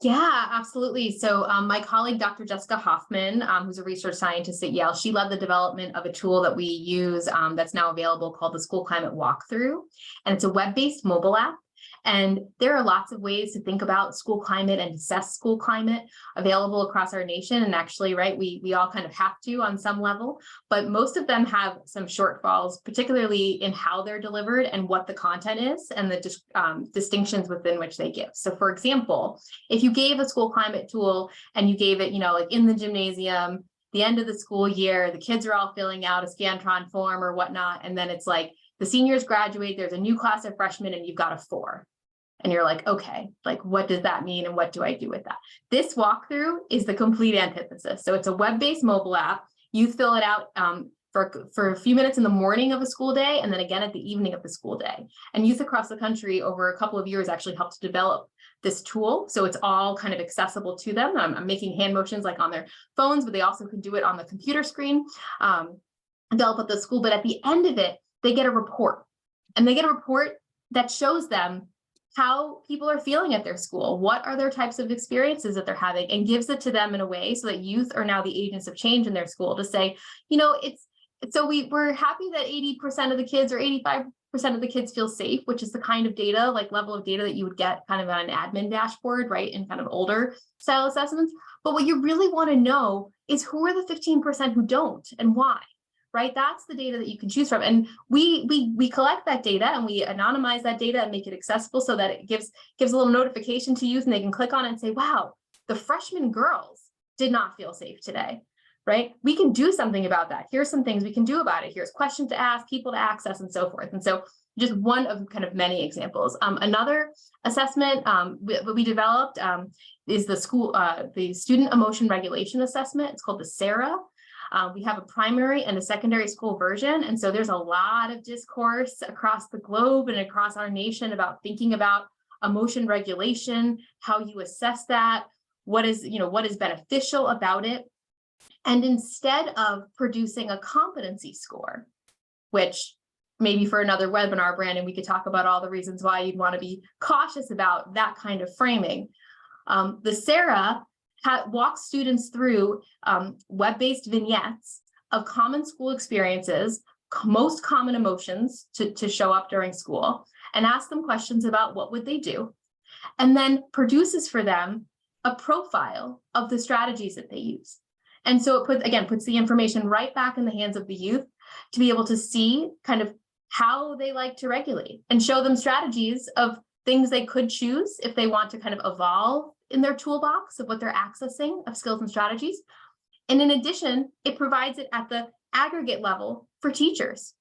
Yeah, absolutely. So my colleague, Dr. Jessica Hoffman, who's a research scientist at Yale, she led the development of a tool that we use that's now available called the School Climate Walkthrough. And it's a web-based mobile app. And there are lots of ways to think about school climate and assess school climate available across our nation. And actually, right, we all kind of have to on some level, but most of them have some shortfalls, particularly in how they're delivered and what the content is and the distinctions within which they give. So for example, if you gave a school climate tool and you gave it, like in the gymnasium, the end of the school year, the kids are all filling out a Scantron form or whatnot. And then it's like the seniors graduate, there's a new class of freshmen and you've got a 4. And you're like, okay, like, what does that mean? And what do I do with that? This walkthrough is the complete antithesis. So it's a web-based mobile app. You fill it out for a few minutes in the morning of a school day, and then again at the evening of the school day. And youth across the country over a couple of years actually helped to develop this tool. So it's all kind of accessible to them. I'm making hand motions like on their phones, but they also can do it on the computer screen, develop at the school. But at the end of it, they get a report. And they get a report that shows them how people are feeling at their school, what are their types of experiences that they're having, and gives it to them in a way so that youth are now the agents of change in their school to say, we're happy that 80% of the kids or 85% of the kids feel safe, which is the kind of data, like level of data that you would get kind of on an admin dashboard, right, in kind of older style assessments. But what you really want to know is who are the 15% who don't and why. Right, that's the data that you can choose from, and we collect that data and we anonymize that data and make it accessible so that it gives a little notification to youth and they can click on it and say, "Wow, the freshman girls did not feel safe today." Right, we can do something about that. Here's some things we can do about it. Here's questions to ask, people to access, and so forth. And so, just one of kind of many examples. Another assessment we developed is the student emotion regulation assessment. It's called the SERA. We have a primary and a secondary school version. And so there's a lot of discourse across the globe and across our nation about thinking about emotion regulation, how you assess that, what is beneficial about it. And instead of producing a competency score, which maybe for another webinar, Brandon, we could talk about all the reasons why you'd want to be cautious about that kind of framing. The SERA walks students through web-based vignettes of common school experiences, most common emotions to show up during school, and asks them questions about what would they do, and then produces for them a profile of the strategies that they use. And so it puts the information right back in the hands of the youth to be able to see kind of how they like to regulate and show them strategies of things they could choose if they want to kind of evolve in their toolbox of what they're accessing of skills and strategies. And in addition, it provides it at the aggregate level for teachers.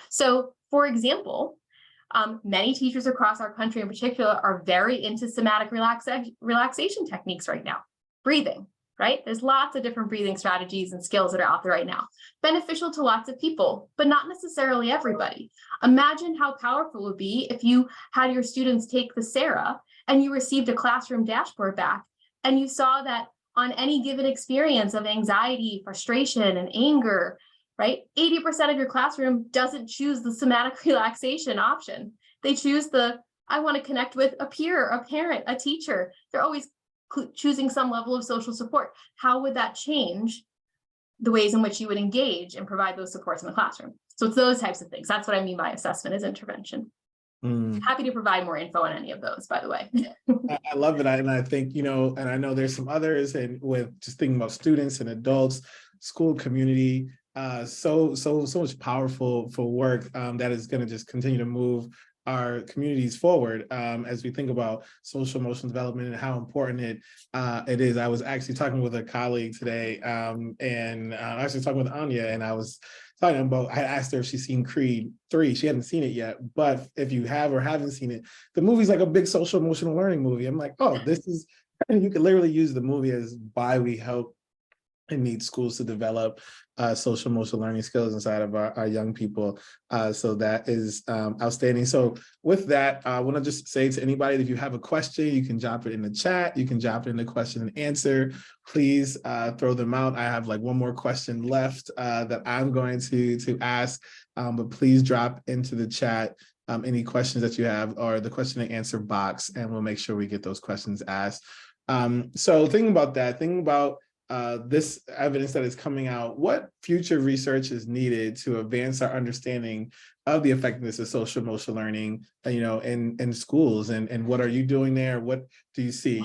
So for example, many teachers across our country in particular are very into somatic relaxation techniques right now. Breathing, right? There's lots of different breathing strategies and skills that are out there right now. Beneficial to lots of people, but not necessarily everybody. Imagine how powerful it would be if you had your students take the SERA and you received a classroom dashboard back and you saw that on any given experience of anxiety, frustration, and anger, right? 80% of your classroom doesn't choose the somatic relaxation option. They choose I want to connect with a peer, a parent, a teacher. They're always choosing some level of social support. How would that change the ways in which you would engage and provide those supports in the classroom? So it's those types of things. That's what I mean by assessment is intervention. Happy to provide more info on any of those, by the way. I love it. And I think, and I know there's some others, and with just thinking about students and adults, school community, so much powerful for work that is going to just continue to move our communities forward as we think about social emotional development and how important it is. I was actually talking with a colleague today, and actually talking with Anya, and I was talking about, I asked her if she's seen Creed 3. She hadn't seen it yet, but if you have or haven't seen it, the movie's like a big social emotional learning movie. I'm like, oh, this is, you could literally use the movie as why we help and need schools to develop social emotional learning skills inside of our young people. So that is outstanding. So with that, I want to just say to anybody, if you have a question, you can drop it in the chat. You can drop it in the question and answer. Please throw them out. I have like one more question left that I'm going to ask, but please drop into the chat any questions that you have, or the question and answer box, and we'll make sure we get those questions asked. So thinking about that, thinking about this evidence that is coming out, what future research is needed to advance our understanding of the effectiveness of social emotional learning, in schools, and what are you doing there? What do you see?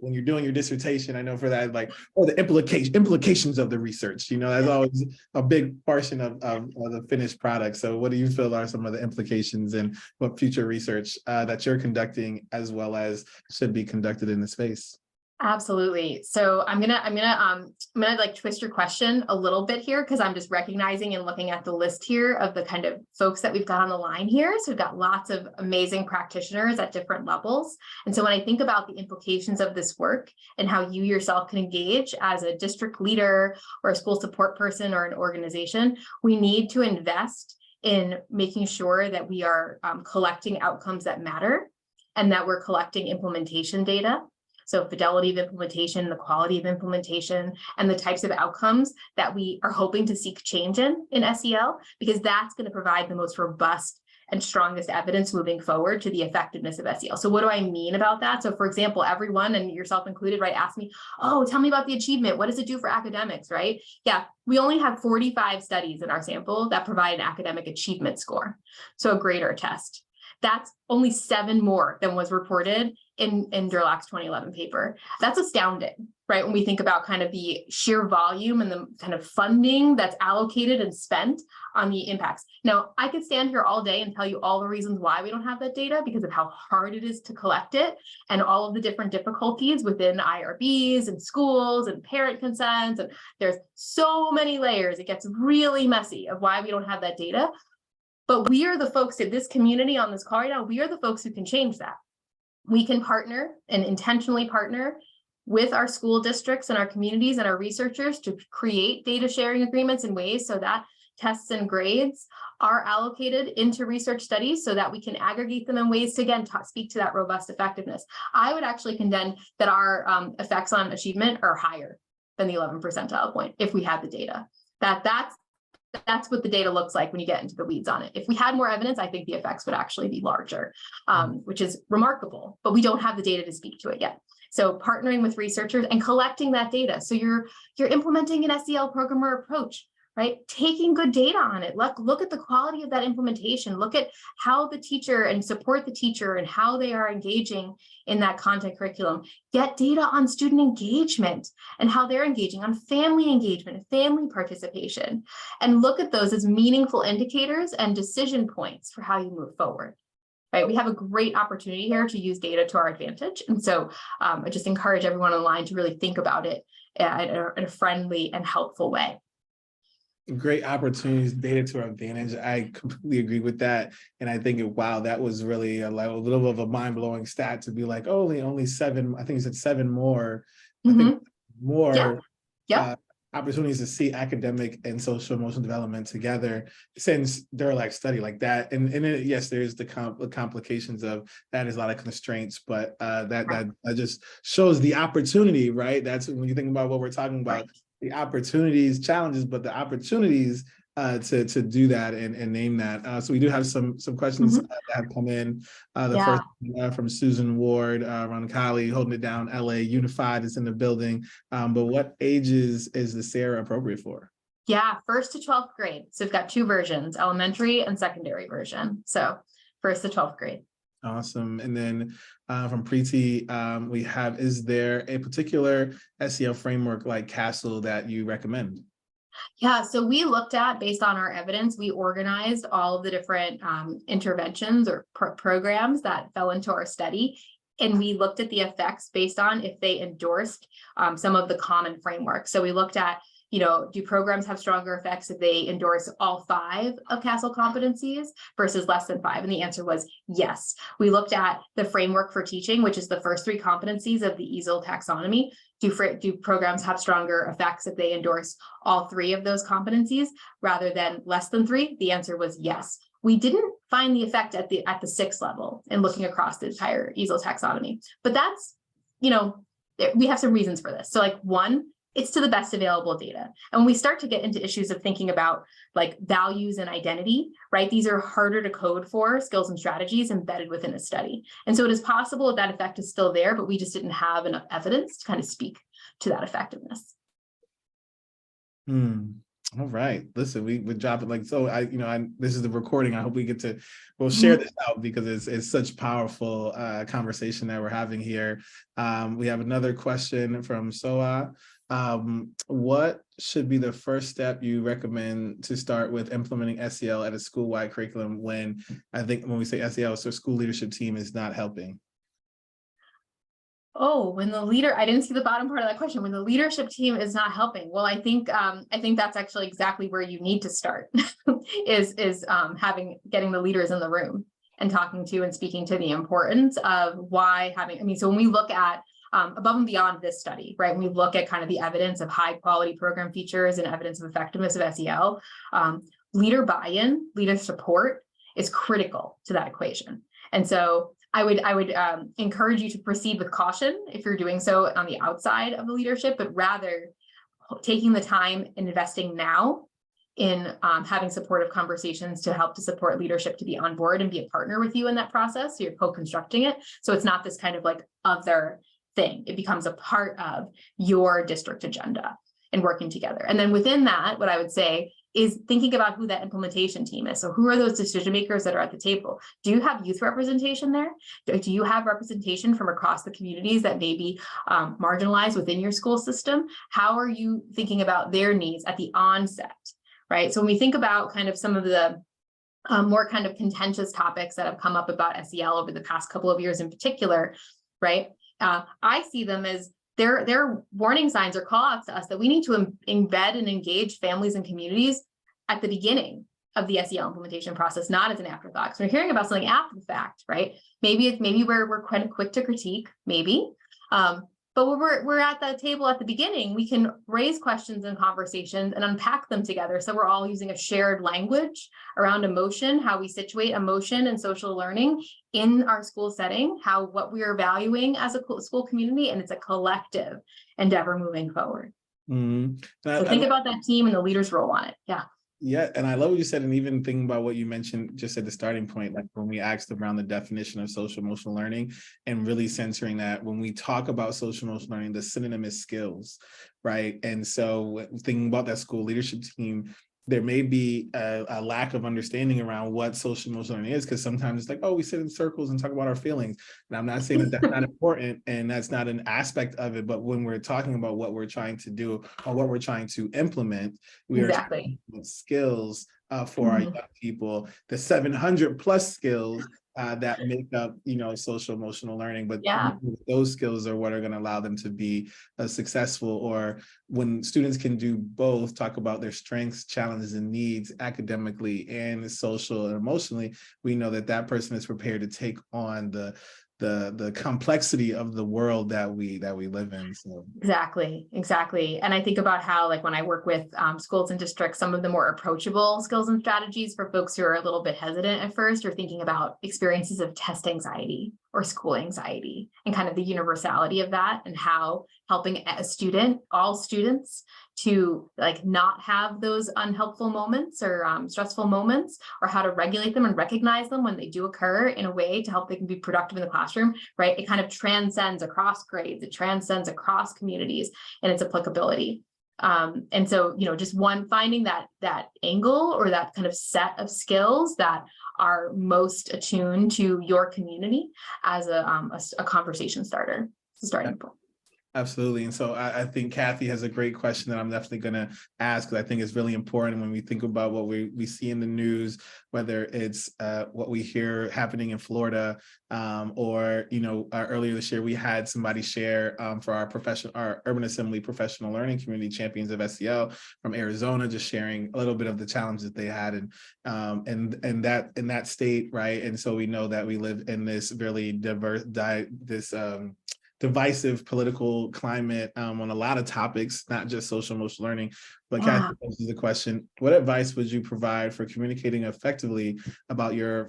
When you're doing your dissertation, I know for that, like, the implications of the research, that's always a big portion of the finished product. So what do you feel are some of the implications, and what future research that you're conducting as well as should be conducted in the space? Absolutely. So I'm gonna like twist your question a little bit here, because I'm just recognizing and looking at the list here of the kind of folks that we've got on the line here. So we've got lots of amazing practitioners at different levels. And so when I think about the implications of this work and how you yourself can engage as a district leader or a school support person or an organization, we need to invest in making sure that we are collecting outcomes that matter, and that we're collecting implementation data. So fidelity of implementation, the quality of implementation, and the types of outcomes that we are hoping to seek change in SEL, because that's going to provide the most robust and strongest evidence moving forward to the effectiveness of SEL. So what do I mean about that? So for example, everyone, and yourself included, right, ask me, oh, tell me about the achievement. What does it do for academics, right? Yeah, we only have 45 studies in our sample that provide an academic achievement score. So a grade or a test. That's only 7 more than was reported in Durlach's 2011 paper. That's astounding, right? When we think about kind of the sheer volume and the kind of funding that's allocated and spent on the impacts. Now, I could stand here all day and tell you all the reasons why we don't have that data, because of how hard it is to collect it, and all of the different difficulties within IRBs and schools and parent consents. And there's so many layers. It gets really messy of why we don't have that data. But we are the folks in this community on this call right now, we are the folks who can change that. We can partner and intentionally partner with our school districts and our communities and our researchers to create data sharing agreements in ways so that tests and grades are allocated into research studies, so that we can aggregate them in ways to, again, speak to that robust effectiveness. I would actually contend that our effects on achievement are higher than the 11th percentile point if we had the data. That's what the data looks like when you get into the weeds on it. If we had more evidence, I think the effects would actually be larger, which is remarkable, but we don't have the data to speak to it yet. So partnering with researchers and collecting that data. So you're implementing an SEL program or approach, right? Taking good data on it. Look at the quality of that implementation. Look at how the teacher and support the teacher and how they are engaging in that content curriculum. Get data on student engagement and how they're engaging, on family engagement and family participation. And look at those as meaningful indicators and decision points for how you move forward. Right? We have a great opportunity here to use data to our advantage. And so I just encourage everyone online to really think about it in a friendly and helpful way. Great opportunities, data to our advantage. I completely agree with that. And I think, wow, that was really a little bit of a mind-blowing stat to be like, oh, only 7, I think you said 7 more, I think more opportunities to see academic and social emotional development together since Durlach study like that. And yes, there's the complications of that, is a lot of constraints, but that just shows the opportunity, right? That's when you think about what we're talking about. The opportunities, challenges, but the opportunities to do that and name that. So we do have some questions that have come in. First from Susan Ward, Roncalli, holding it down, LA Unified is in the building. But what ages is the SARA appropriate for? Yeah, 1st to 12th grade. So we've got 2 versions, elementary and secondary version. So 1st to 12th grade. Awesome. And then from Preeti, we have, is there a particular SEL framework like CASTLE that you recommend? Yeah, so we looked at, based on our evidence, we organized all of the different interventions or programs that fell into our study. And we looked at the effects based on if they endorsed some of the common frameworks. So we looked at, do programs have stronger effects if they endorse all 5 of CASEL competencies versus less than 5? And the answer was yes. We looked at the framework for teaching, which is the first 3 competencies of the EASL taxonomy. Do programs have stronger effects if they endorse all 3 of those competencies rather than less than 3? The answer was yes. We didn't find the effect at the 6th level in looking across the entire EASL taxonomy, but that's, we have some reasons for this. So like, one, it's to the best available data. And when we start to get into issues of thinking about like values and identity, right? These are harder to code for skills and strategies embedded within a study. And so it is possible that effect is still there, but we just didn't have enough evidence to kind of speak to that effectiveness. All right. Listen, we would drop it like so. This is the recording. I hope we'll share this out because it's such powerful conversation that we're having here. We have another question from Soa. What should be the first step you recommend to start with implementing SEL at a school-wide curriculum when we say SEL, so school leadership team is not helping? Oh, I didn't see the bottom part of that question. When the leadership team is not helping, well, I think that's actually exactly where you need to start is getting the leaders in the room and talking to and speaking to the importance of why so when we look at above and beyond this study, right? When we look at kind of the evidence of high quality program features and evidence of effectiveness of SEL, leader buy-in, leader support is critical to that equation. And so I would encourage you to proceed with caution if you're doing so on the outside of the leadership, but rather taking the time and investing now in having supportive conversations to help to support leadership to be on board and be a partner with you in that process. So you're co-constructing it. So it's not this kind of like other thing. It becomes a part of your district agenda and working together. And then within that, what I would say is thinking about who that implementation team is. So who are those decision makers that are at the table? Do you have youth representation there? Do you have representation from across the communities that may be marginalized within your school system? How are you thinking about their needs at the onset, right? So when we think about kind of some of the more kind of contentious topics that have come up about SEL over the past couple of years in particular, right? I see them as they're warning signs or call-outs to us that we need to embed and engage families and communities at the beginning of the SEL implementation process, not as an afterthought. So we're hearing about something after the fact, right? Maybe we're kind of quick to critique, maybe. But when we're at the table at the beginning, we can raise questions and conversations and unpack them together. So we're all using a shared language around emotion, how we situate emotion and social learning in our school setting, what we are valuing as a school community, and it's a collective endeavor moving forward. So think about that team and the leader's role on it. Yeah. Yeah, and I love what you said, and even thinking about what you mentioned just at the starting point, like when we asked around the definition of social emotional learning and really centering that when we talk about social emotional learning, the synonym is skills, right? And so thinking about that school leadership team, there may be a lack of understanding around what social emotional learning is, because sometimes it's like, oh, we sit in circles and talk about our feelings. And I'm not saying that that's not important and that's not an aspect of it, but when we're talking about what we're trying to do or what we're trying to implement, we are trying to implement skills for our young people, the 700 plus skills that make up, social emotional learning, but those skills are what are going to allow them to be successful. Or when students can do both, talk about their strengths, challenges, and needs academically and social and emotionally, we know that person is prepared to take on the complexity of the world that we live in. So Exactly. And I think about how, like, when I work with schools and districts, some of the more approachable skills and strategies for folks who are a little bit hesitant at first, or thinking about experiences of test anxiety or school anxiety and kind of the universality of that, and how helping all students to like not have those unhelpful moments or stressful moments, or how to regulate them and recognize them when they do occur in a way to help they can be productive in the classroom, right? It kind of transcends across grades, it transcends across communities and its applicability. And so, just finding that angle or that kind of set of skills that are most attuned to your community as a conversation starter. It's a starting point. Absolutely. And so I think Kathy has a great question that I'm definitely going to ask, because I think it's really important when we think about what we see in the news, whether it's what we hear happening in Florida, or, earlier this year, we had somebody share for our Urban Assembly Professional Learning Community Champions of SEL from Arizona, just sharing a little bit of the challenges that they had in that state, right? And so we know that we live in this really divisive political climate on a lot of topics, not just social emotional learning. But Yeah. Kathy poses the question: what advice would you provide for communicating effectively about your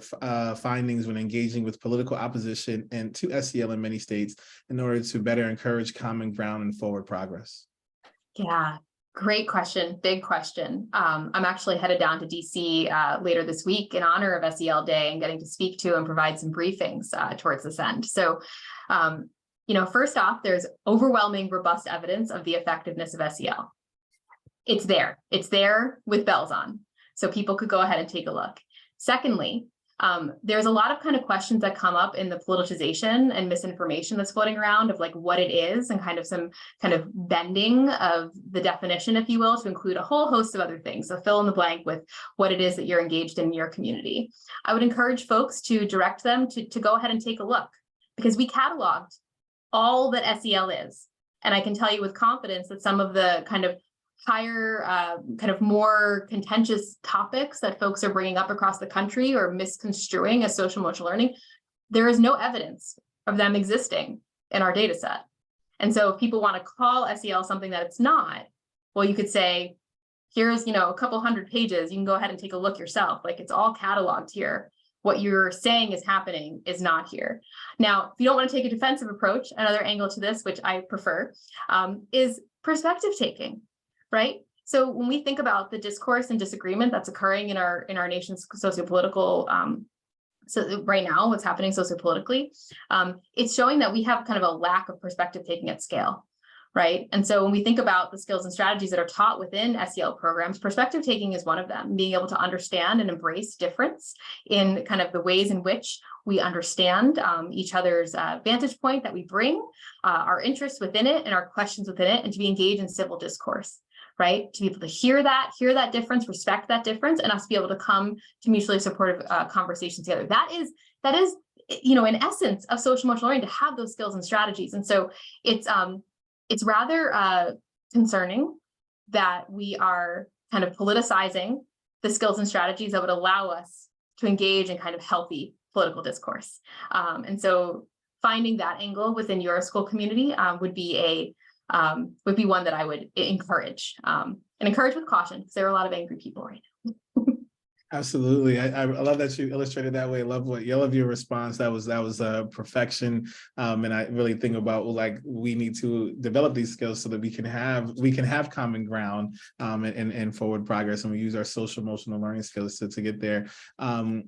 findings when engaging with political opposition and to SEL in many states in order to better encourage common ground and forward progress? Yeah, great question. Big question. I'm actually headed down to DC later this week in honor of SEL Day and getting to speak to and provide some briefings towards this end. So, first off, there's overwhelming, robust evidence of the effectiveness of SEL. It's there. It's there with bells on. So people could go ahead and take a look. Secondly, there's a lot of kind of questions that come up in the politicization and misinformation that's floating around of like what it is, and kind of some kind of bending of the definition, if you will, to include a whole host of other things. So fill in the blank with what it is that you're engaged in your community. I would encourage folks to direct them to go ahead and take a look, because we cataloged all that SEL is. And I can tell you with confidence that some of the kind of higher, kind of more contentious topics that folks are bringing up across the country or misconstruing as social emotional learning, there is no evidence of them existing in our data set. And so if people want to call SEL something that it's not, well, you could say, here's, a couple hundred pages, you can go ahead and take a look yourself. Like, it's all cataloged here. What you're saying is happening is not here. Now, if you don't want to take a defensive approach, another angle to this, which I prefer, is perspective taking, right? So when we think about the discourse and disagreement that's occurring in our nation's sociopolitical, so right now, what's happening sociopolitically, it's showing that we have kind of a lack of perspective taking at scale, right? And so when we think about the skills and strategies that are taught within SEL programs, perspective taking is one of them. Being able to understand and embrace difference in kind of the ways in which we understand each other's vantage point that we bring, our interests within it and our questions within it, and to be engaged in civil discourse, right? To be able to hear that difference, respect that difference, and us be able to come to mutually supportive conversations together. That is, in essence of social emotional learning, to have those skills and strategies. And so it's rather concerning that we are kind of politicizing the skills and strategies that would allow us to engage in kind of healthy political discourse. And so finding that angle within your school community would be one that I would encourage, and encourage with caution, because there are a lot of angry people right now. Absolutely. I love that you illustrated that way. I love your response. That was perfection. And I really think about, like, we need to develop these skills so that we can have common ground and forward progress. And we use our social emotional learning skills to get there.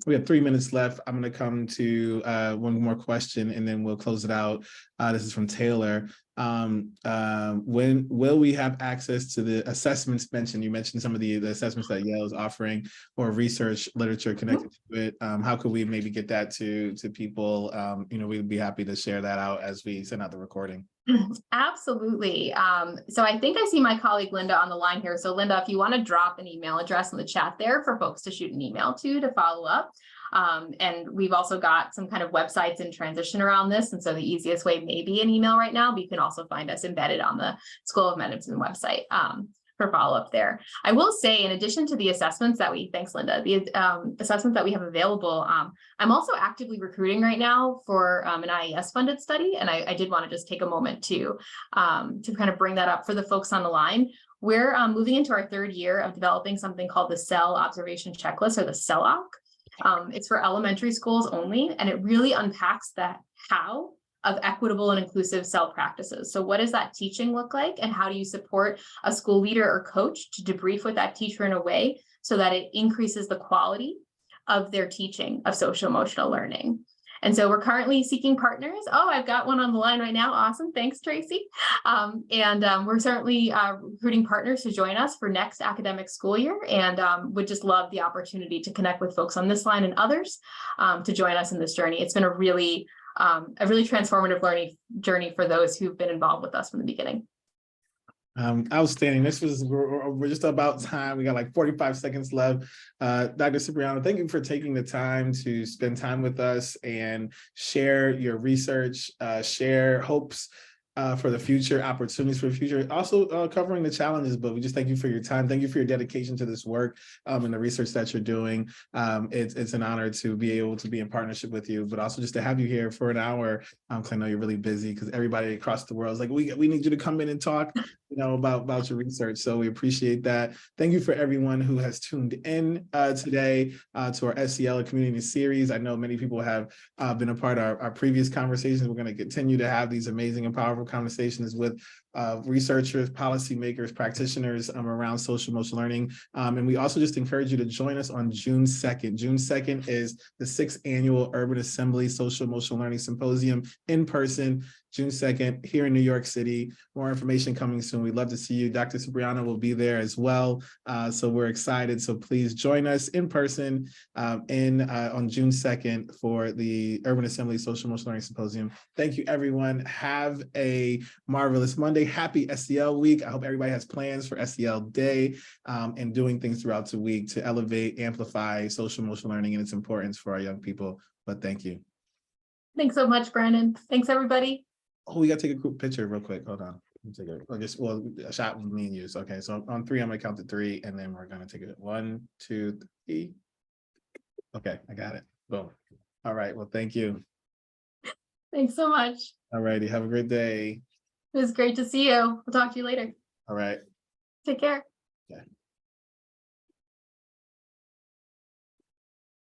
We have 3 minutes left. I'm going to come to one more question and then we'll close it out. This is from Taylor. When will we have access to the assessments mentioned? You mentioned some of the assessments that Yale is offering, or research literature connected to it. How could we maybe get that to people? We'd be happy to share that out as we send out the recording. Absolutely. So I think I see my colleague Linda on the line here. So Linda, if you want to drop an email address in the chat there for folks to shoot an email to follow up. And we've also got some kind of websites in transition around this. And so the easiest way may be an email right now, but you can also find us embedded on the School of Medicine website for follow-up there. I will say, in addition to the assessments that thanks Linda, the assessments that we have available, I'm also actively recruiting right now for an IES funded study. And I did want to just take a moment to kind of bring that up for the folks on the line. We're moving into our third year of developing something called the SEL Observation Checklist, or the SELOC. It's for elementary schools only, and it really unpacks that how of equitable and inclusive SEL practices. So what does that teaching look like, and how do you support a school leader or coach to debrief with that teacher in a way so that it increases the quality of their teaching of social emotional learning? And so we're currently seeking partners. Oh, I've got one on the line right now. Awesome. Thanks, Tracy. We're certainly recruiting partners to join us for next academic school year, and would just love the opportunity to connect with folks on this line and others to join us in this journey. It's been a really a really transformative learning journey for those who've been involved with us from the beginning. Outstanding. We're just about time. We got like 45 seconds left. Dr. Cipriano, thank you for taking the time to spend time with us and share your research, share hopes for the future, opportunities for the future, also covering the challenges. But we just thank you for your time. Thank you for your dedication to this work and the research that you're doing. It's an honor to be able to be in partnership with you, but also just to have you here for an hour, because I know you're really busy, because everybody across the world is like, we need you to come in and talk, about your research. So we appreciate that. Thank you for everyone who has tuned in today to our SEL Community Series. I know many people have been a part of our previous conversations. We're going to continue to have these amazing and powerful conversations with researchers, policymakers, practitioners around social emotional learning. And we also just encourage you to join us on June 2nd. June 2nd is the 6th annual Urban Assembly Social Emotional Learning Symposium in person, June 2nd, here in New York City. More information coming soon. We'd love to see you. Dr. Cipriano will be there as well. So we're excited. So please join us in person on June 2nd for the Urban Assembly Social Emotional Learning Symposium. Thank you, everyone. Have a marvelous Monday. Happy SEL week. I hope everybody has plans for SEL Day and doing things throughout the week to elevate, amplify social emotional learning and its importance for our young people. But thank you. Thanks so much, Brandon. Thanks, everybody. Oh, we got to take a quick picture real quick. Hold on. Take a shot with me and you. So, okay, so on 3, I'm gonna count to 3, and then we're gonna take it 1, 2, 3. Okay, I got it. Boom. All right. Well, thank you. Thanks so much. All righty. Have a great day. It was great to see you. We'll talk to you later. All right. Take care. Yeah.